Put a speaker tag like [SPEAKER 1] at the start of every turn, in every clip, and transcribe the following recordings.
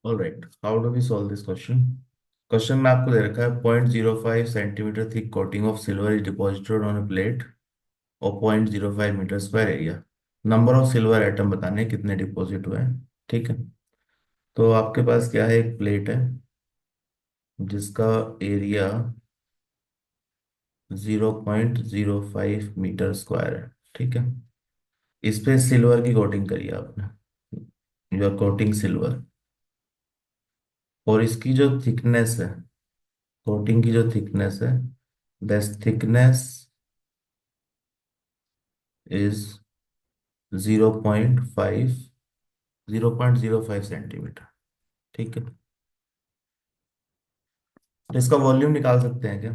[SPEAKER 1] All right, how do we solve this question. Question में आपको दे रखा है 0.05 centimetre thick coating of silver is deposited on a plate और 0.05 metre square area. Number of silver atom बताने हैं, कितने डिपॉजिट हुए हैं। ठीक है, तो आपके पास क्या है, एक प्लेट है जिसका एरिया 0.05 मीटर स्क्वायर है। ठीक है, इस पे सिल्वर की कोटिंग करी है आपने, यू आर कोटिंग सिल्वर। और इसकी जो थिकनेस है, कोटिंग की जो थिकनेस है, दैट थिकनेस इज 0.05 ठीक है। तो इसका वॉल्यूम निकाल सकते हैं क्या?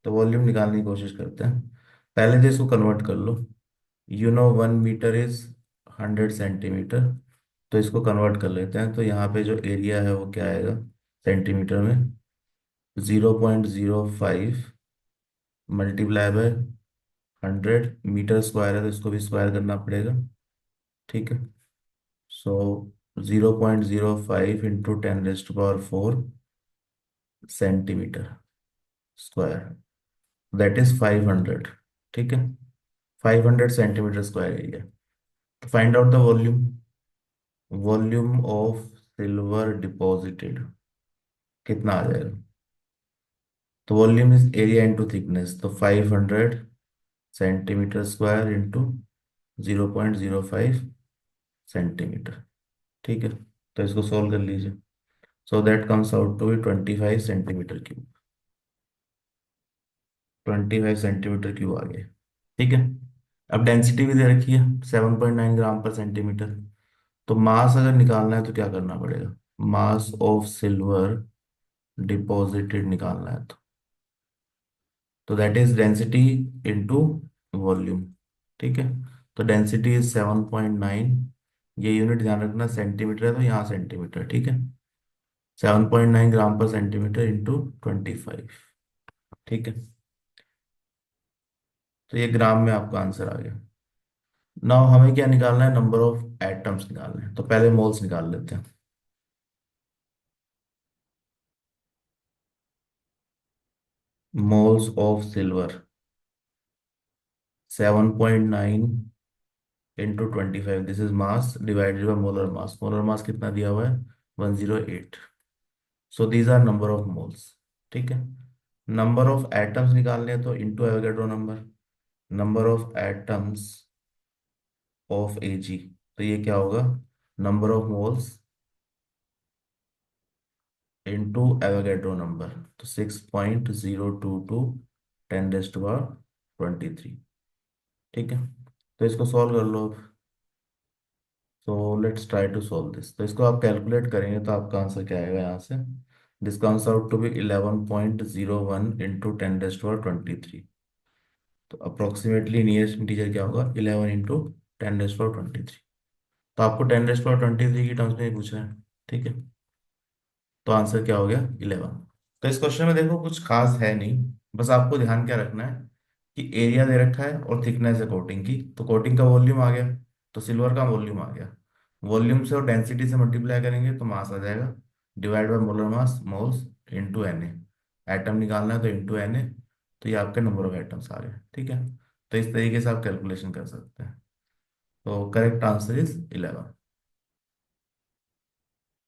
[SPEAKER 1] तो वॉल्यूम निकालने की कोशिश करते हैं। पहले तो इसको कन्वर्ट कर लो। 1 मीटर इज 100 सेंटीमीटर। तो इसको कन्वर्ट कर लेते हैं। तो यहाँ पे जो एरिया है वो क्या आएगा सेंटीमीटर में? 0.05 मल्टीप्लाई बाय 100 मीटर स्क्वायर है, तो इसको भी स्क्वायर करना पड़ेगा। ठीक है, सो 0.05 × 10⁻⁴ सेंटीमीटर स्क्वायर, दैट इज 500। ठीक है, 500 सेंटीमीटर स्क्वायर एरिया। तो find out the volume. Volume of silver deposited कितना आ जाएगा? तो volume is area into thickness, तो 500 सेंटीमीटर स्क्वायर इंटू 0.05 सेंटीमीटर। ठीक है, तो इसको सॉल्व कर लीजिए। So that comes out to be 25 centimetre cube. 25 centimetre cube आ गया। ठीक है, अब डेंसिटी भी दे रखी है 7.9 ग्राम पर सेंटीमीटर। तो मास अगर निकालना है तो क्या करना पड़ेगा? मास ऑफ सिल्वर डिपॉजिटेड निकालना है तो that is density into volume. ठीक है, तो डेंसिटी इज 7.9। ये यूनिट ध्यान रखना, सेंटीमीटर है तो यहाँ सेंटीमीटर। ठीक है, 7.9 ग्राम पर सेंटीमीटर इंटू 25। ठीक है, तो ये ग्राम में आपका आंसर आ गया। नाउ हमें क्या निकालना है? नंबर ऑफ एटम्स निकालने हैं। तो पहले मोल्स निकाल लेते हैं। Moles of silver 7.9 into 25, this is mass divided by molar mass. Molar mass कितना दिया हुआ है? 108। So these are number of moles. ठीक है, नंबर ऑफ एटम्स निकालने हैं तो into Avogadro number. Number of atoms of AG, तो ये क्या होगा? Number of moles into Avogadro number, तो 6.022 10⁻23। ठीक है, तो इसको सॉल्व कर लो अब। So let's try to solve this. तो इसको आप कैलकुलेट करेंगे तो आपका आंसर क्या आएगा यहाँ से? This comes out to be 11.01 into 10⁻23। तो अप्रोक्सीमेटली नियरेस्ट इंटीजर क्या होगा? 11 इंटू 10⁻23। तो आपको 10⁻23 की टर्म्स में ही पूछा है। ठीक है, तो आंसर क्या हो गया? 11। तो इस क्वेश्चन में देखो कुछ खास है नहीं, बस आपको ध्यान क्या रखना है कि एरिया दे रखा है और थिकनेस है कोटिंग की, तो कोटिंग का वॉल्यूम आ गया, तो सिल्वर का वॉल्यूम आ गया। वॉल्यूम से और डेंसिटी से मल्टीप्लाई करेंगे तो मास आ जाएगा, divide by molar mass, moles into N A. Atom निकालना है तो इंटू एन ए। तो ये आपके नंबर ऑफ एटम्स आ गए। ठीक है, तो इस तरीके से आप कैलकुलेशन कर सकते हैं। तो करेक्ट आंसर इज 11।